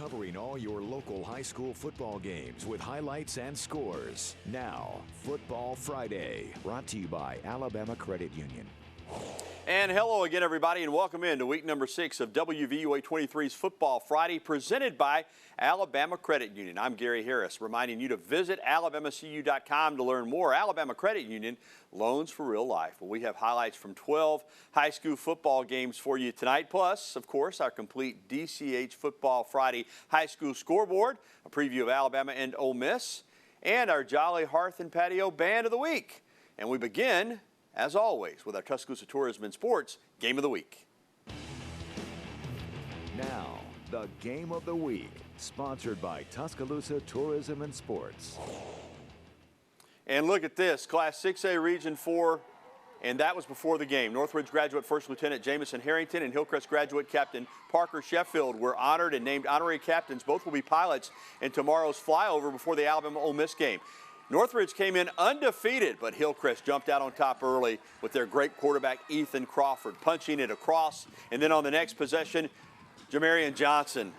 covering all your local high school football games with highlights and scores. Now, Football Friday, brought to you by Alabama Credit Union. And hello again, everybody, and welcome in to week number 6 of WVUA 23's Football Friday, presented by Alabama Credit Union. I'm Gary Harris, reminding you to visit alabamacu.com to learn more. Alabama Credit Union, loans for real life. Well, we have highlights from 12 high school football games for you tonight, plus, of course, our complete DCH Football Friday high school scoreboard, a preview of Alabama and Ole Miss, and our Jolly Hearth and Patio Band of the Week. And we begin, as always, with our Tuscaloosa Tourism and Sports Game of the Week. Now, the Game of the Week, sponsored by Tuscaloosa Tourism and Sports. And look at this, Class 6A Region 4, and that was before the game. Northridge graduate First Lieutenant Jamison Harrington and Hillcrest graduate Captain Parker Sheffield were honored and named honorary captains. Both will be pilots in tomorrow's flyover before the Alabama-Ole Miss game. Northridge came in undefeated, but Hillcrest jumped out on top early with their great quarterback Ethan Crawford punching it across. And then on the next possession, Jamarian Johnson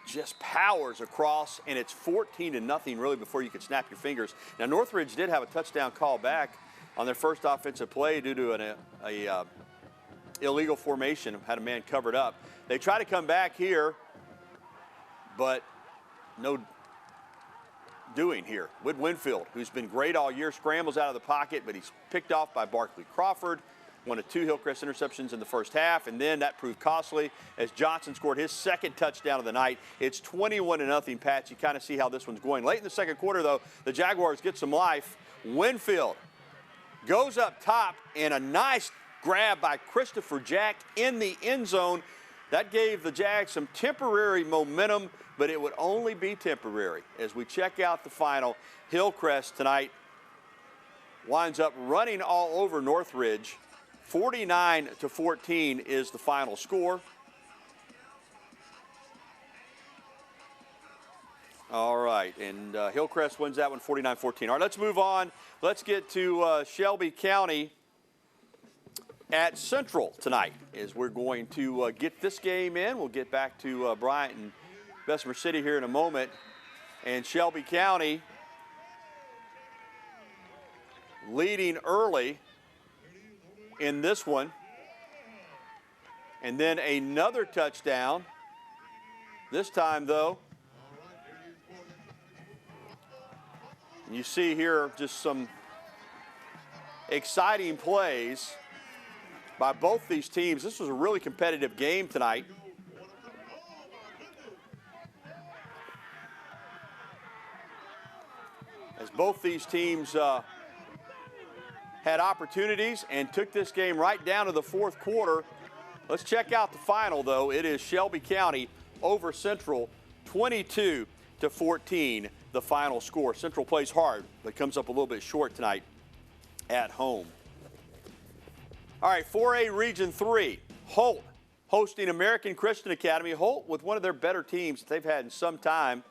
just powers across, and it's 14-0 really before you could snap your fingers. Now, Northridge did have a touchdown call back on their first offensive play due to an illegal formation, had a man covered up. They try to come back here, but no doing here. Whit Winfield, who's been great all year, scrambles out of the pocket, but he's picked off by Barkley Crawford. One of 2 Hillcrest interceptions in the first half, and then that proved costly as Johnson scored his second touchdown of the night. It's 21-0, Pat. You kind of see how this one's going. Late in the second quarter, though, the Jaguars get some life. Winfield goes up top, and a nice grab by Christopher Jack in the end zone. That gave the Jags some temporary momentum, but it would only be temporary. As we check out the final, Hillcrest tonight winds up running all over Northridge. 49-14 is the final score. All right, and Hillcrest wins that one 49-14. All right, let's move on. Let's get to Shelby County at Central tonight, as we're going to get this game in. We'll get back to Bryant and Bessemer City here in a moment. And Shelby County leading early in this one. And then another touchdown. This time, though, you see here just some exciting plays by both these teams. This was a really competitive game tonight. As both these teams had opportunities and took this game right down to the fourth quarter. Let's check out the final, though. It is Shelby County over Central, 22-14, the final score. Central plays hard, but comes up a little bit short tonight at home. All right, 4A Region 3, Holt hosting American Christian Academy. Holt with one of their better teams that they've had in some time.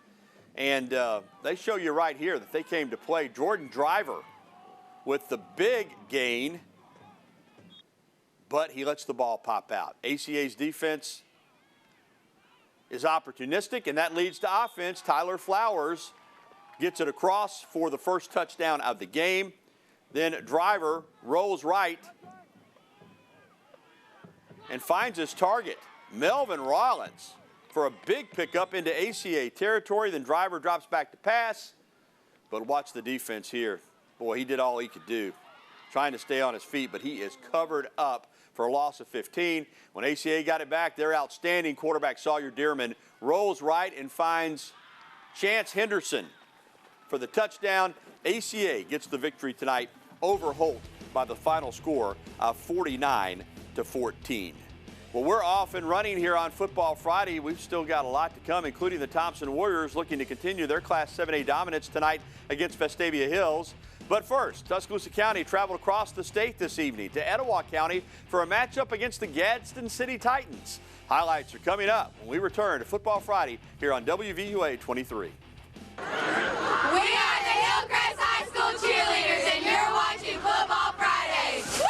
And they show you right here that they came to play. Jordan Driver with the big gain, but he lets the ball pop out. ACA's defense is opportunistic, and that leads to offense. Tyler Flowers gets it across for the first touchdown of the game. Then Driver rolls right and finds his target, Melvin Rollins, for a big pickup into ACA territory. Then Driver drops back to pass, but watch the defense here. Boy, he did all he could do, trying to stay on his feet, but he is covered up for a loss of 15. When ACA got it back, their outstanding quarterback Sawyer Dearman rolls right and finds Chance Henderson for the touchdown. ACA gets the victory tonight over Holt by the final score of 49-14. Well, we're off and running here on Football Friday. We've still got a lot to come, including the Thompson Warriors looking to continue their Class 7A dominance tonight against Vestavia Hills. But first, Tuscaloosa County traveled across the state this evening to Etowah County for a matchup against the Gadsden City Titans. Highlights are coming up when we return to Football Friday here on WVUA 23. We are the Hillcrest High School cheerleaders, and you're watching Football Fridays.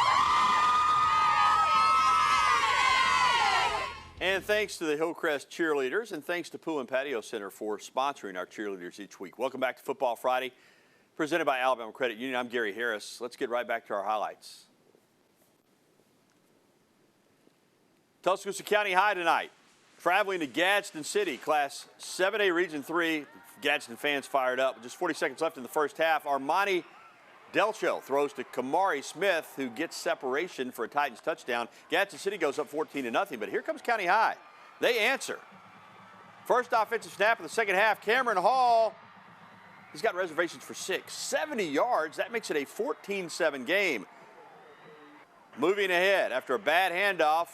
And And thanks to the Hillcrest cheerleaders, and thanks to Pool and Patio Center for sponsoring our cheerleaders each week. Welcome back to Football Friday, presented by Alabama Credit Union. I'm Gary Harris. Let's get right back to our highlights. Tuscaloosa County High tonight, traveling to Gadsden City, Class 7A Region 3. Gadsden fans fired up. With just 40 seconds left in the first half. Armani Delcho throws to Kamari Smith, who gets separation for a Titans touchdown. Gadsden City goes up 14-0, but here comes County High. They answer. First offensive snap of the second half, Cameron Hall. He's got reservations for 6. 70 yards. That makes it a 14-7 game. Moving ahead after a bad handoff,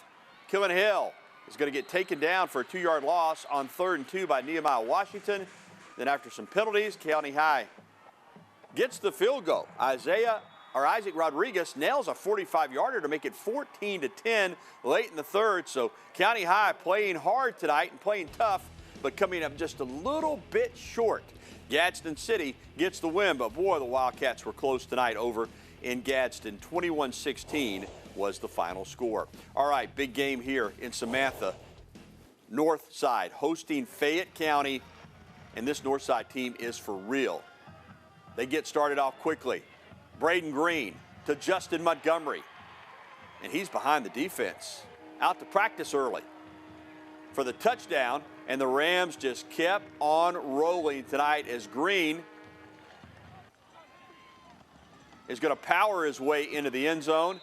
Killen Hill is going to get taken down for a 2-yard loss on 3rd and 2 by Nehemiah Washington. Then after some penalties, County High gets the field goal. Isaac Rodriguez nails a 45-yarder to make it 14-10 late in the third. So County High playing hard tonight and playing tough, but coming up just a little bit short. Gadsden City gets the win, but boy, the Wildcats were close tonight over in Gadsden. 21-16 was the final score. All right, big game here in Samantha. Northside hosting Fayette County. And this Northside team is for real. They get started off quickly. Braden Green to Justin Montgomery. And he's behind the defense. Out to practice early for the touchdown. And the Rams just kept on rolling tonight as Green is going to power his way into the end zone.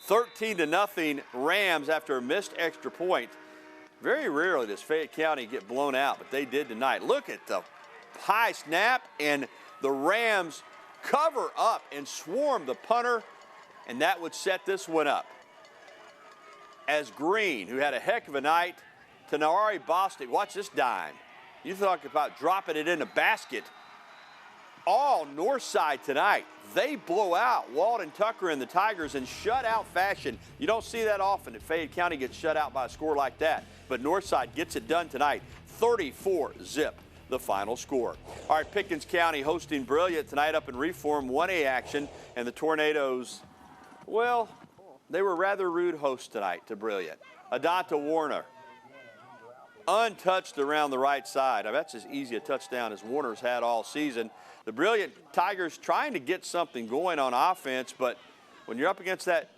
13-0 Rams after a missed extra point. Very rarely does Fayette County get blown out, but they did tonight. Look at the high snap, and the Rams cover up and swarm the punter, and that would set this one up. As Green, who had a heck of a night, to Nari Bostic. Watch this dime. You talk about dropping it in a basket. All Northside tonight. They blow out Walden Tucker and the Tigers in shutout fashion. You don't see that often that Fayette County gets shut out by a score like that. But Northside gets it done tonight. 34-zip, the final score. All right, Pickens County hosting Bryant tonight up in Reform 1A action. And the Tornadoes, well, they were rather rude hosts tonight to Bryant. Adonta Warner, untouched around the right side. That's as easy a touchdown as Warner's had all season. The Bryant Tigers trying to get something going on offense, but when you're up against that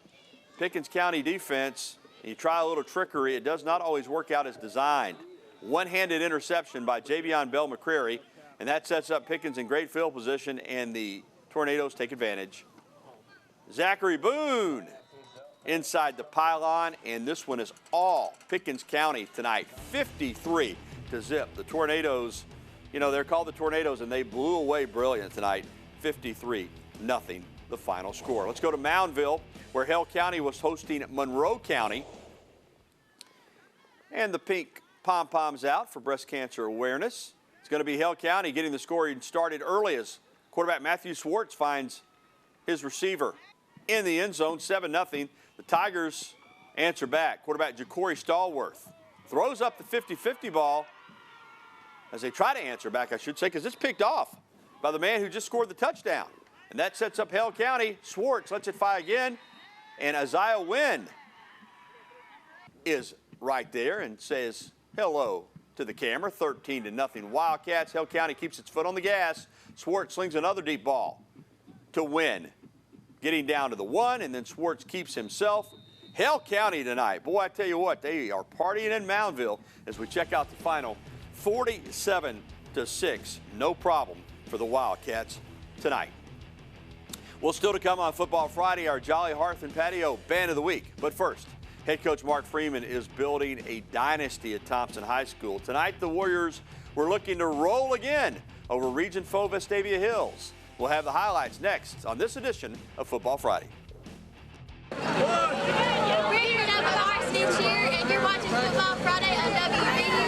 Pickens County defense and you try a little trickery, it does not always work out as designed. One-handed interception by Javion Bell McCrary, and that sets up Pickens in great field position, and the Tornadoes take advantage. Zachary Boone inside the pylon, and this one is all Pickens County tonight. 53-0. The Tornadoes, you know, they're called the Tornadoes, and they blew away Bryant tonight. 53-0, the final score. Let's go to Moundville, where Hale County was hosting Monroe County. And the pink pom-poms out for breast cancer awareness. It's going to be Hale County getting the scoring started early as quarterback Matthew Swartz finds his receiver in the end zone. 7-0. The Tigers answer back. Quarterback Ja'Cory Stallworth throws up the 50-50 ball as they try to answer back, I should say, because it's picked off by the man who just scored the touchdown. And that sets up Hale County. Swartz lets it fly again. And Isaiah Wynn is right there and says hello to the camera. 13-0 Wildcats. Hale County keeps its foot on the gas. Swartz slings another deep ball to Wynn. Getting down to the 1, and then Swartz keeps himself. Hale County tonight. Boy, I tell you what, they are partying in Moundville as we check out the final. 47-6. No problem for the Wildcats tonight. Well, still to come on Football Friday, our Jolly Hearth and Patio Band of the Week. But first, head coach Mark Freeman is building a dynasty at Thompson High School. Tonight, the Warriors were looking to roll again over Region 4 Vestavia Hills. We'll have the highlights next on this edition of Football Friday. We're here at Varsity Cheer, and you're watching Football Friday on WVUA.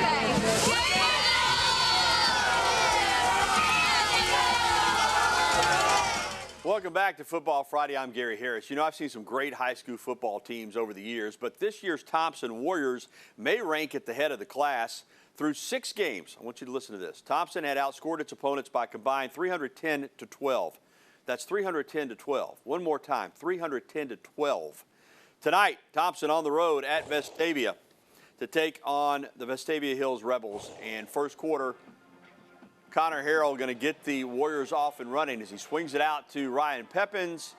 Welcome back to Football Friday. I'm Gary Harris. You know, I've seen some great high school football teams over the years, but this year's Thompson Warriors may rank at the head of the class. Through 6 games, I want you to listen to this. Thompson had outscored its opponents by combined 310-12. That's 310-12. One more time, 310-12. Tonight, Thompson on the road at Vestavia. to take on the Vestavia Hills Rebels. And first quarter, Connor Harrell going to get the Warriors off and running as he swings it out to Ryan Pickens.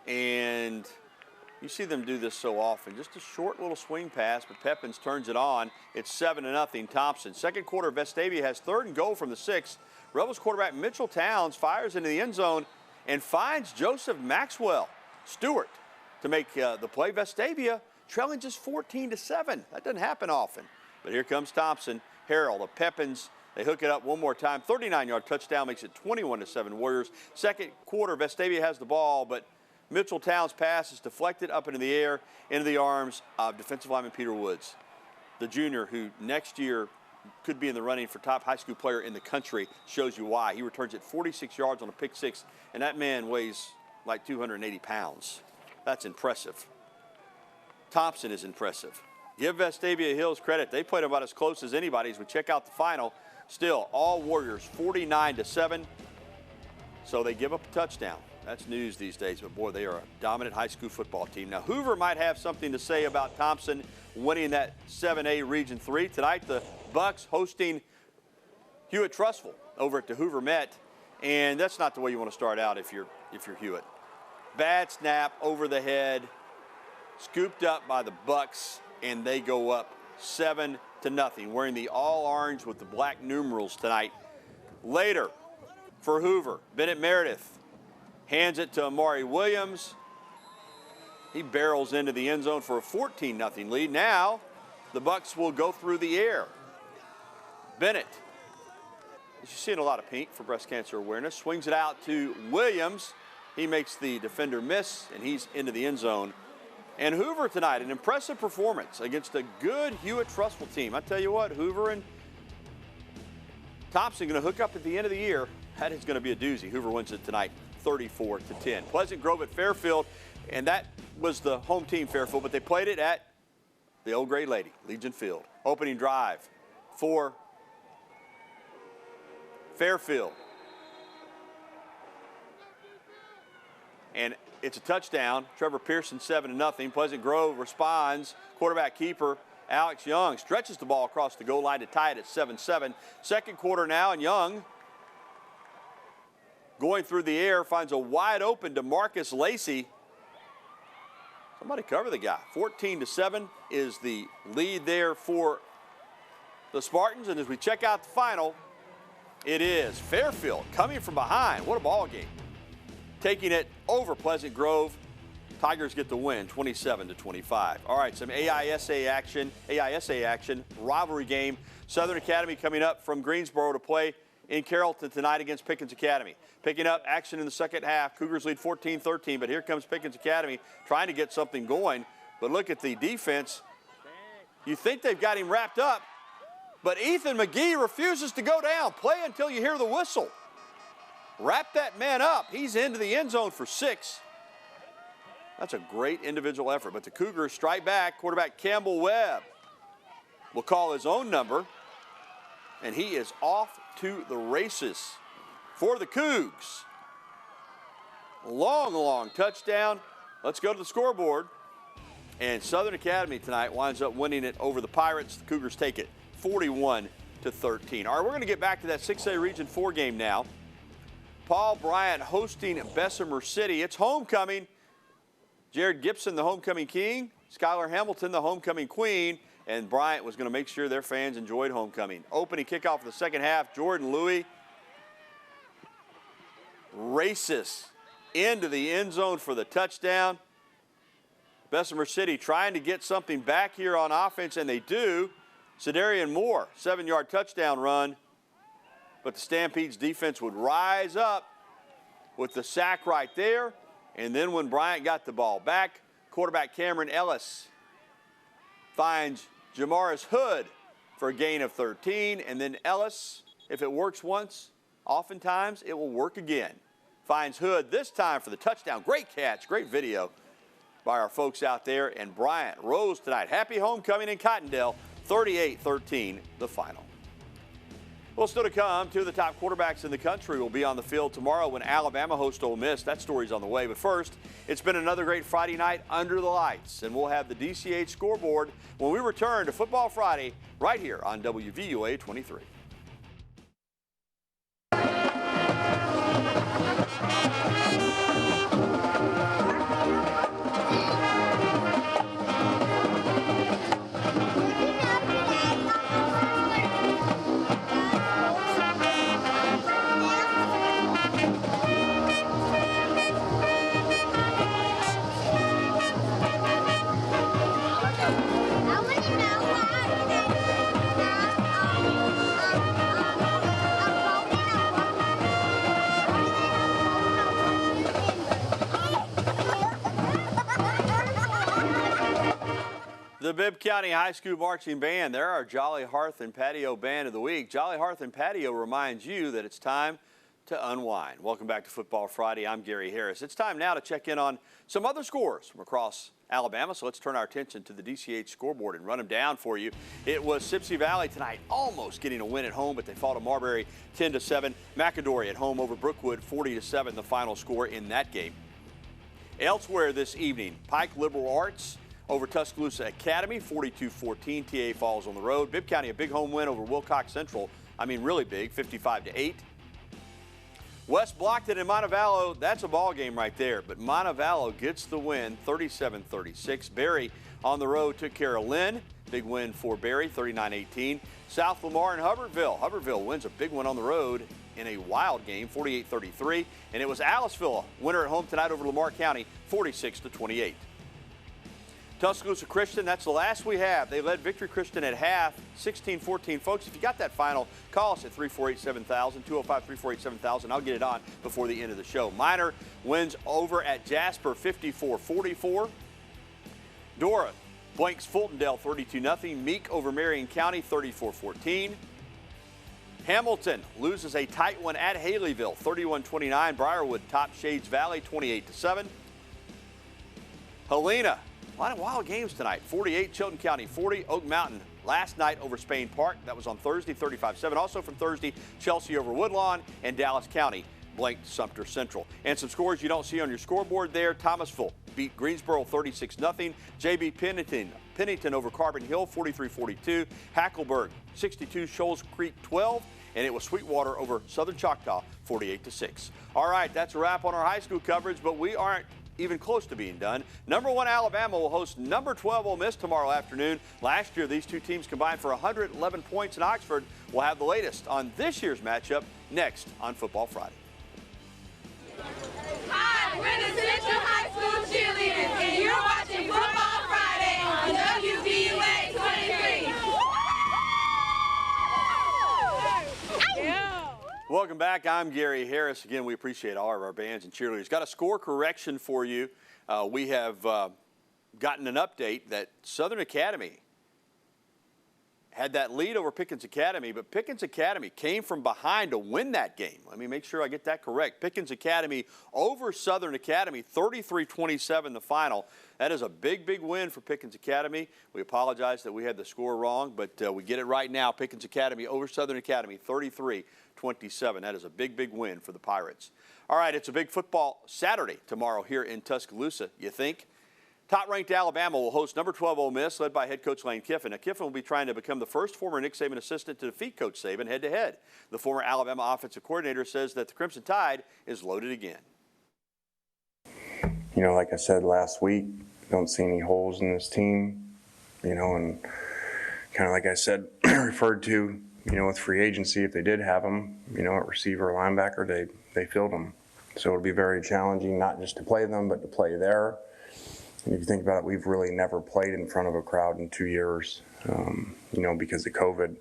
And you see them do this so often. Just a short little swing pass, but Pickens turns it on. It's 7-0 Thompson. Second quarter, Vestavia has 3rd and goal from the 6. Rebels quarterback Mitchell Towns fires into the end zone and finds Joseph Maxwell Stewart to make the play. Vestavia trailing just 14-7. That doesn't happen often. But here comes Thompson. Harrell, the Pickens, they hook it up one more time. 39-yard touchdown makes it 21-7 Warriors. Second quarter, Vestavia has the ball, but Mitchell Towns' pass is deflected up into the air, into the arms of defensive lineman Peter Woods, the junior who next year could be in the running for top high school player in the country. Shows you why. He returns it 46 yards on a pick 6, and that man weighs like 280 pounds. That's impressive. Thompson is impressive. Give Vestavia Hills credit. They played about as close as anybody as we check out the final. Still, all Warriors 49-7, so they give up a touchdown. That's news these days, but boy, they are a dominant high school football team. Now, Hoover might have something to say about Thompson winning that 7A Region 3. Tonight, the Bucks hosting Hewitt-Trussville over at the Hoover Met, and that's not the way you want to start out if you're Hewitt. Bad snap over the head, scooped up by the Bucks, and they go up 7-0, wearing the all-orange with the black numerals tonight. Later, for Hoover, Bennett Meredith hands it to Amari Williams. He barrels into the end zone for a 14-0 lead. Now, the Bucks will go through the air. Bennett, as you're seeing a lot of pink for breast cancer awareness, swings it out to Williams. He makes the defender miss, and he's into the end zone. And Hoover tonight, an impressive performance against a good Hewitt-Trussville team. I tell you what, Hoover and Thompson going to hook up at the end of the year. That is going to be a doozy. Hoover wins it tonight, 34-10. Pleasant Grove at Fairfield, and that was the home team, Fairfield, but they played it at the old Gray Lady, Legion Field. Opening drive for Fairfield. And it's a touchdown. Trevor Pearson, 7-0. Pleasant Grove responds. Quarterback keeper Alex Young stretches the ball across the goal line to tie it at 7-7. Second quarter now, and Young going through the air finds a wide open DeMarcus Lacey. Somebody cover the guy. 14-7 is the lead there for the Spartans. And as we check out the final, it is Fairfield coming from behind. What a ball game. Taking it over Pleasant Grove. Tigers get the win, 27-25. All right, some AISA action, rivalry game. Southern Academy coming up from Greensboro to play in Carrollton tonight against Pickens Academy. Picking up action in the second half. Cougars lead 14-13, but here comes Pickens Academy trying to get something going. But look at the defense. You think they've got him wrapped up, but Ethan McGee refuses to go down. Play until you hear the whistle. Wrap that man up. He's into the end zone for 6. That's a great individual effort, but the Cougars strike back. Quarterback Campbell Webb will call his own number, and he is off to the races for the Cougs. Long touchdown. Let's go to the scoreboard. And Southern Academy tonight winds up winning it over the Pirates. The Cougars take it 41-13. All right, we're going to get back to that 6A Region 4 game now. Paul Bryant hosting Bessemer City. It's homecoming. Jared Gibson, the homecoming king. Skylar Hamilton, the homecoming queen. And Bryant was going to make sure their fans enjoyed homecoming. Opening kickoff of the second half, Jordan Louie races into the end zone for the touchdown. Bessemer City trying to get something back here on offense, and they do. Cedarian Moore, 7-yard touchdown run. But the Stampede's defense would rise up with the sack right there. And then when Bryant got the ball back, quarterback Cameron Ellis finds Jamaris Hood for a gain of 13. And then Ellis, if it works once, oftentimes it will work again. Finds Hood this time for the touchdown. Great catch, great video by our folks out there. And Bryant rose tonight. Happy homecoming in Cottondale, 38-13, the final. Well, still to come, two of the top quarterbacks in the country will be on the field tomorrow when Alabama hosts Ole Miss. That story's on the way. But first, it's been another great Friday night under the lights, and we'll have the DCH scoreboard when we return to Football Friday right here on WVUA 23. The Bibb County High School Marching Band, they're our Jolly Hearth and Patio Band of the Week. Jolly Hearth and Patio reminds you that it's time to unwind. Welcome back to Football Friday. I'm Gary Harris. It's time now to check in on some other scores from across Alabama, so let's turn our attention to the DCH scoreboard and run them down for you. It was Sipsey Valley tonight, almost getting a win at home, but they fall to Marbury 10-7. McAdory at home over Brookwood 40-7, the final score in that game. Elsewhere this evening, Pike Liberal Arts over Tuscaloosa Academy, 42-14. TA falls on the road. Bibb County, a big home win over Wilcox Central. I mean, really big, 55-8. West Blockton and Montevallo, that's a ball game right there. But Montevallo gets the win, 37-36. Berry on the road took care of Lynn. Big win for Berry, 39-18. South Lamar and Hubbardville. Hubbardville wins a big one on the road in a wild game, 48-33. And it was Aliceville, winner at home tonight over Lamar County, 46-28. Tuscaloosa Christian, that's the last we have. They led Victory Christian at half, 16-14. Folks, if you got that final, call us at 348-7000, 205-348-7000. I'll get it on before the end of the show. Minor wins over at Jasper, 54-44. Dora blanks Fultondale, 32-0. Meek over Marion County, 34-14. Hamilton loses a tight one at Haleyville, 31-29. Briarwood tops Shades Valley, 28-7. Helena, a lot of wild games tonight. 48, Chilton County 40. Oak Mountain last night over Spain Park. That was on Thursday, 35-7. Also from Thursday, Chelsea over Woodlawn, and Dallas County blanked Sumter Central. And some scores you don't see on your scoreboard there. Thomasville beat Greensboro 36-0. JB Pennington over Carbon Hill 43-42. Hackleburg 62, Shoals Creek 12. And it was Sweetwater over Southern Choctaw 48-6. All right, that's a wrap on our high school coverage, but we aren't even close to being done. Number 1 Alabama will host number 12 Ole Miss tomorrow afternoon. Last year, these two teams combined for 111 points in Oxford. We'll have the latest on this year's matchup next on Football Friday. Hi, we're the Central High School cheerleaders, and you're watching Football Friday on WVUA 23. Welcome back. I'm Gary Harris. Again, we appreciate all of our bands and cheerleaders. Got a score correction for you. We have gotten an update that Southern Academy had that lead over Pickens Academy, but Pickens Academy came from behind to win that game. Let me make sure I get that correct. Pickens Academy over Southern Academy, 33-27 the final. That is a big, big win for Pickens Academy. We apologize that we had the score wrong, but we get it right now. Pickens Academy over Southern Academy, 33-27. That is a big, big win for the Pirates. All right, it's a big football Saturday tomorrow here in Tuscaloosa, you think? Top-ranked Alabama will host number 12 Ole Miss, led by head coach Lane Kiffin. Now, Kiffin will be trying to become the first former Nick Saban assistant to defeat Coach Saban head-to-head. The former Alabama offensive coordinator says that the Crimson Tide is loaded again. You know, like I said last week, don't see any holes in this team, you know, and kind of like I said, referred to, you know, with free agency, if they did have them, you know, at receiver or linebacker, they filled them. So it'll be very challenging, not just to play them, but to play there. And if you think about it, we've really never played in front of a crowd in 2 years, you know, because of COVID,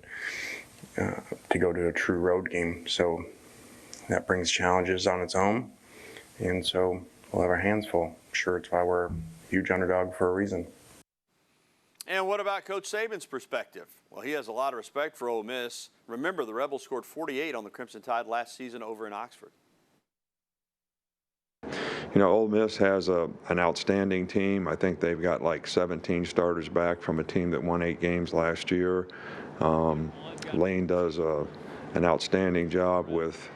to go to a true road game. So that brings challenges on its own. And so we'll have our hands full. I'm sure it's why we're a huge underdog for a reason. And what about Coach Saban's perspective? Well, he has a lot of respect for Ole Miss. Remember, the Rebels scored 48 on the Crimson Tide last season over in Oxford. You know, Ole Miss has an outstanding team. I think they've got like 17 starters back from a team that won 8 games last year. Lane does a an outstanding job with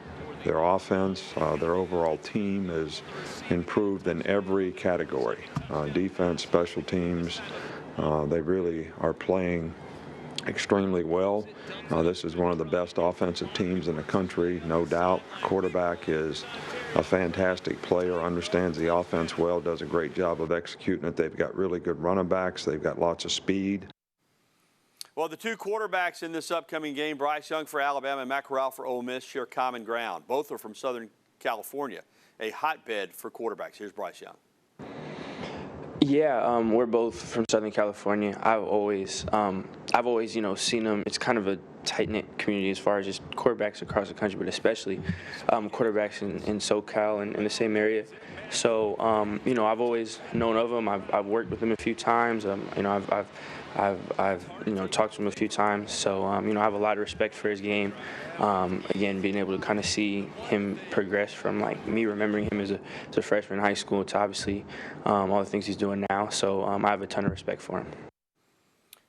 their offense. Their overall team is improved in every category. Defense, special teams, they really are playing extremely well. This is one of the best offensive teams in the country, no doubt. Quarterback is a fantastic player, understands the offense well, does a great job of executing it. They've got really good running backs. They've got lots of speed. Well, the two quarterbacks in this upcoming game, Bryce Young for Alabama and Matt Corral for Ole Miss, share common ground. Both are from Southern California, a hotbed for quarterbacks. Here's Bryce Young. Yeah, we're both from Southern California. I've always, seen them. It's kind of a tight-knit community as far as just quarterbacks across the country, but especially quarterbacks in SoCal and in the same area. So, I've always known of them. I've worked with him a few times. I've talked to him a few times. So, I have a lot of respect for his game. Again, being able to kind of see him progress from me remembering him as a freshman in high school to obviously all the things he's doing now. So, I have a ton of respect for him.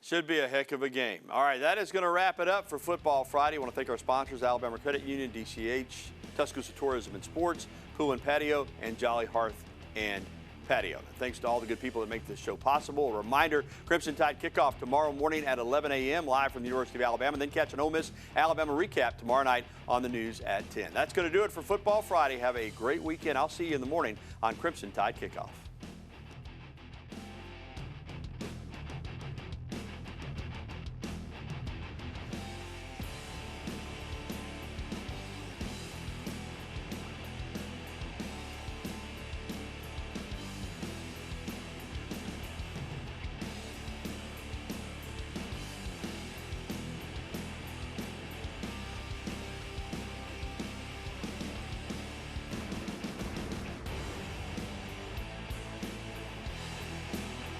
Should be a heck of a game. All right, that is going to wrap it up for Football Friday. I want to thank our sponsors, Alabama Credit Union, DCH, Tuscaloosa Tourism and Sports, Pool and Patio, and Jolly Hearth and Patio. Thanks to all the good people that make this show possible. A reminder, Crimson Tide kickoff tomorrow morning at 11 a.m. live from the University of Alabama. Then catch an Ole Miss Alabama recap tomorrow night on the news at 10. That's going to do it for Football Friday. Have a great weekend. I'll see you in the morning on Crimson Tide Kickoff.